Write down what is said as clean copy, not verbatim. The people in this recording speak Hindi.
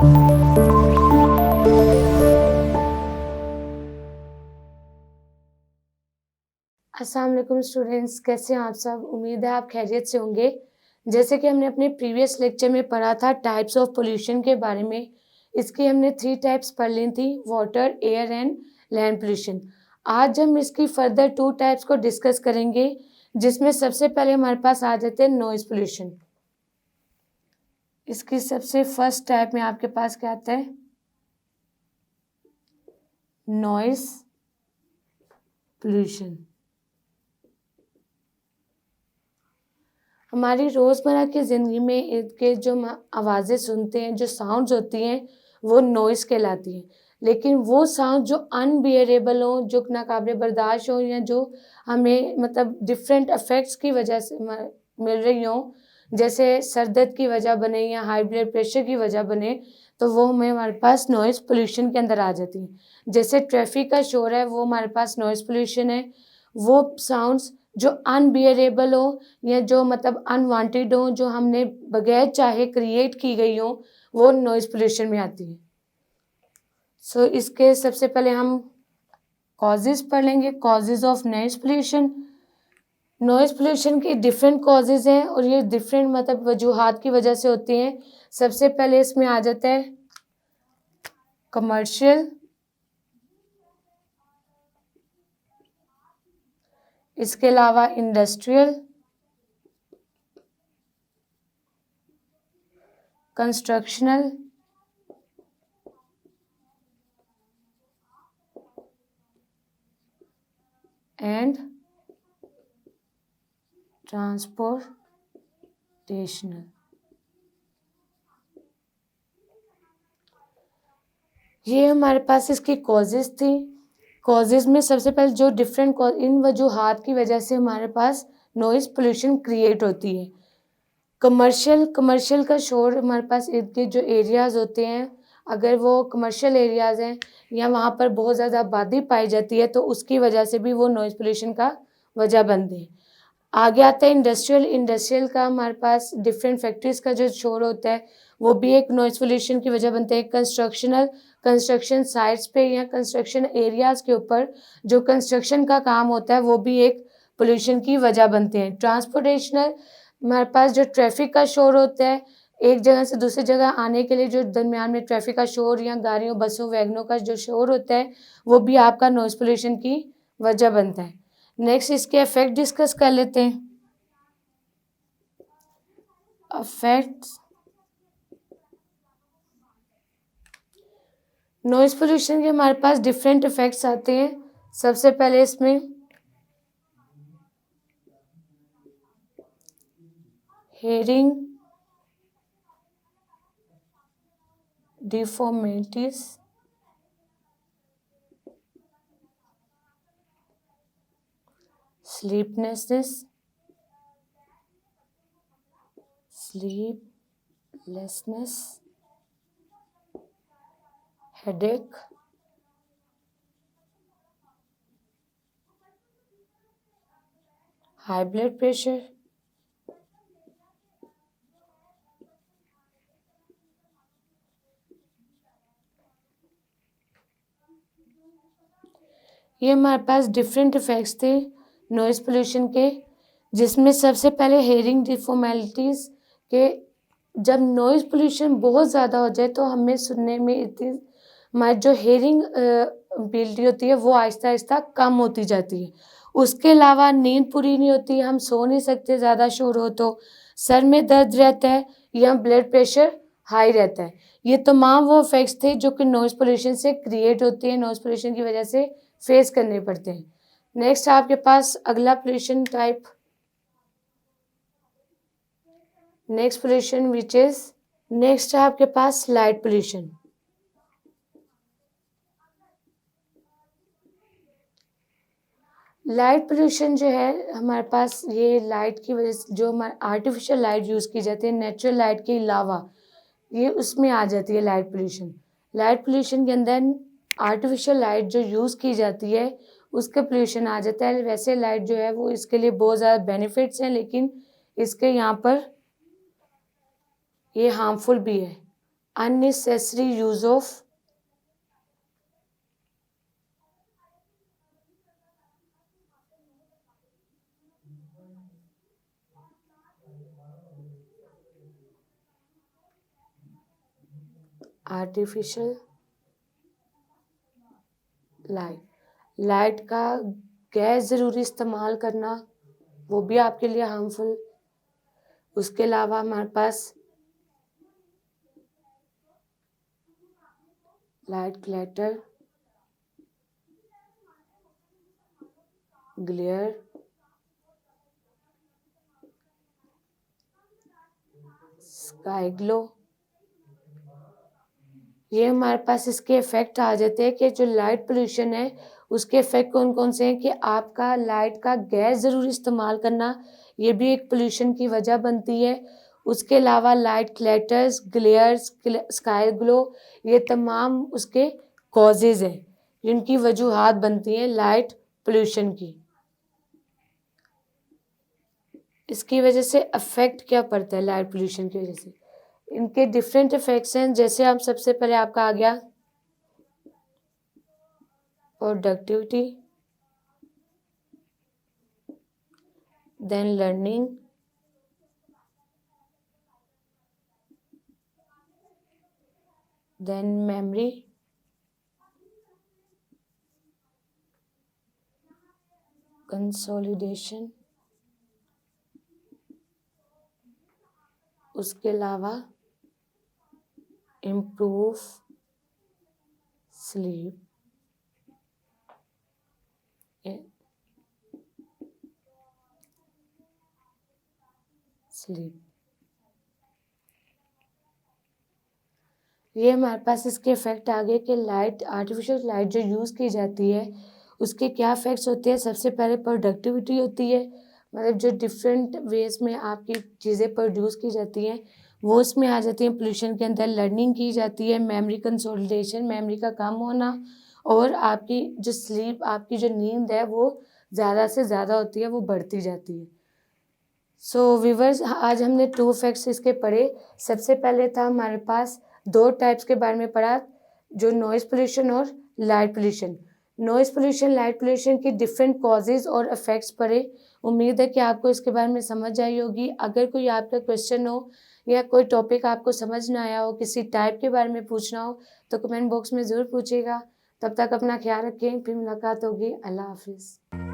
अस्सलाम वालेकुम स्टूडेंट्स, कैसे हैं आप सब। उम्मीद है आप खैरियत से होंगे। जैसे कि हमने अपने प्रीवियस लेक्चर में पढ़ा था टाइप्स ऑफ पोल्यूशन के बारे में। इसकी हमने 3 टाइप्स पढ़ ली थी, water, air and land pollution. आज हम इसकी फर्दर 2 टाइप्स को डिस्कस करेंगे, जिसमें सबसे पहले हमारे पास आ जाते हैं नॉइज़ पोल्यूशन। इसकी सबसे फर्स्ट टाइप में आपके पास क्या आता है, नॉइज़ पोल्यूशन। हमारी रोज़मर्रा की ज़िंदगी में इनके जो आवाज़ें सुनते हैं, जो साउंड्स होती हैं, वो नॉइज़ कहलाती हैं। लेकिन वो साउंड जो अनबियरेबल हों, जो नाकाबिले बर्दाश्त हों, या जो हमें मतलब डिफरेंट इफ़ेक्ट्स की वजह से मिल रही हों, जैसे सर दर्द की वजह बने या हाई ब्लड प्रेशर की वजह बने, तो वो हमारे पास नॉइज़ पोल्यूशन के अंदर आ जाती हैं। जैसे ट्रैफ़िक का शोर है, वो हमारे पास नॉइज़ पोल्यूशन है। वो साउंड्स जो अनबियरेबल हो या जो मतलब अनवांटेड हो, जो हमने बगैर चाहे क्रिएट की गई हो, वो नॉइज़ पोल्यूशन में आती है। सो इसके सबसे पहले हम कॉजेज़ पढ़ लेंगे, causes of noise pollution. Noise pollution के डिफरेंट कॉजेज़ हैं और ये डिफरेंट मतलब वजूहात की वजह से होती हैं। सबसे पहले इसमें आ जाता है कमर्शियल, इसके अलावा इंडस्ट्रियल, कंस्ट्रक्शनल एंड ट्रांसपोर्टेशनल। ये हमारे पास इसकी कॉजेज़ थी। कॉजेज़ में सबसे पहले जो डिफरेंट इन वजूहात की वजह से हमारे पास नॉइज़ पोल्यूशन क्रिएट होती है। कमर्शियल का शोर हमारे पास इनके जो एरियाज़ होते हैं, अगर वो कमर्शियल एरियाज़ हैं या वहाँ पर बहुत ज़्यादा आबादी पाई जाती है, तो उसकी वजह से भी वो नॉइज़ पोल्यूशन का वजह बनते हैं। आगे आता है इंडस्ट्रियल का हमारे पास डिफरेंट फैक्ट्रीज़ का जो शोर होता है, वो भी एक नॉइज़ पोल्यूशन की वजह बनते हैं। कंस्ट्रक्शन साइट्स पे या कंस्ट्रक्शन एरियाज़ के ऊपर जो कंस्ट्रक्शन का काम होता है, वो भी एक पोल्यूशन की वजह बनते हैं। ट्रांसपोर्टेशनल, हमारे पास जो ट्रैफ़िक का शोर होता है, एक जगह से दूसरी जगह आने के लिए जो दरमियान में ट्रैफ़िक का शोर या गाड़ियों, बसों, वैगनों का जो शोर होता है, वो भी आपका नॉइज़ पोल्यूशन की वजह बनता है। नेक्स्ट इसके इफ़ेक्ट डिस्कस कर लेते हैं। इफ़ेक्ट्स, नॉइज़ पोल्यूशन के हमारे पास डिफरेंट इफ़ेक्ट्स आते हैं। सबसे पहले इसमें hearing deformities, sleeplessness, headache, high blood pressure, ये हमारे पास डिफरेंट इफ़ेक्ट्स थे नॉइज़ पोल्यूशन के, जिसमें सबसे पहले हेयरिंग डिफॉर्मेलिटीज़ के, जब नॉइज़ पोल्यूशन बहुत ज़्यादा हो जाए तो हमें सुनने में इतनी हमारी जो हेयरिंग एबिलिटी होती है, वो आहिस्ता-आहिस्ता कम होती जाती है। उसके अलावा नींद पूरी नहीं होती, हम सो नहीं सकते ज़्यादा शोर हो तो, सर में दर्द रहता है या ब्लड प्रेशर हाई रहता है। ये तमाम वो इफ़ेक्ट्स थे जो कि नॉइज़ पोल्यूशन से क्रिएट होते हैं, नॉइज़ पोल्यूशन की वजह से फेस करने पड़ते हैं। नेक्स्ट आपके पास अगला पोल्यूशन टाइप, नेक्स्ट है आपके पास लाइट पोल्यूशन। लाइट पोल्यूशन जो है हमारे पास, ये लाइट की वजह से जो हमारे आर्टिफिशियल लाइट यूज़ की जाती है, नेचुरल लाइट के अलावा, ये उसमें आ जाती है लाइट पोल्यूशन। लाइट पोल्यूशन के अंदर आर्टिफिशियल लाइट जो यूज़ की जाती है, उसका पोल्यूशन आ जाता है। वैसे लाइट जो है वो इसके लिए बहुत ज़्यादा बेनिफिट्स हैं, लेकिन इसके यहाँ पर ये हार्मफुल भी है। unnecessary use of artificial light, light का गैर ज़रूरी इस्तेमाल करना वो भी आपके लिए हार्मफुल। उसके अलावा हमारे पास light clutter, glare, sky glow, ये हमारे पास इसके इफ़ेक्ट आ जाते हैं कि जो लाइट पोल्यूशन है उसके इफ़ेक्ट कौन कौन से हैं कि आपका लाइट का गैर ज़रूरी इस्तेमाल करना, ये भी एक पोल्यूशन की वजह बनती है। उसके अलावा लाइट क्लैटर्स, ग्लेयर्स, स्काई ग्लो, ये तमाम उसके कॉजेज़ हैं जिनकी वजूहात बनती हैं लाइट पोल्यूशन की। इसकी वजह से अफेक्ट क्या पड़ता है लाइट पोल्यूशन की वजह से? इनके डिफरेंट इफेक्ट्स हैं। जैसे हम सबसे पहले आपका आ गया productivity, then learning, then memory, consolidation, उसके अलावा इम्प्रूव स्लीप, स्लीप। ये हमारे पास इसके इफ़ेक्ट आ गए कि लाइट, आर्टिफिशियल लाइट जो यूज़ की जाती है उसके क्या इफ़ेक्ट्स होते हैं। सबसे पहले प्रोडक्टिविटी होती है, मतलब जो डिफरेंट वेज में आपकी चीज़ें प्रोड्यूस की जाती हैं वो इसमें आ जाती हैं पोल्यूशन के अंदर। लर्निंग की जाती है, मेमोरी कंसोलिडेशन, मेमोरी का कम होना, और आपकी जो स्लीप, आपकी जो नींद है वो ज़्यादा से ज़्यादा होती है, वो बढ़ती जाती है। सो व्यूअर्स, आज हमने 2 इफ़ेक्ट्स इसके पढ़े। सबसे पहले था हमारे पास 2 टाइप्स के बारे में पढ़ा, जो नॉइज़ पोल्यूशन और light pollution. Noise pollution, light pollution के डिफरेंट कॉजेज़ और इफ़ेक्ट्स पढ़े। उम्मीद है कि आपको इसके बारे में समझ आई होगी। अगर कोई आपका क्वेश्चन हो या कोई टॉपिक आपको समझ ना आया हो, किसी टाइप के बारे में पूछना हो, तो कमेंट बॉक्स में ज़रूर पूछिएगा। तब तक अपना ख़्याल रखें, फिर मुलाकात होगी। अल्लाह हाफ़िज़।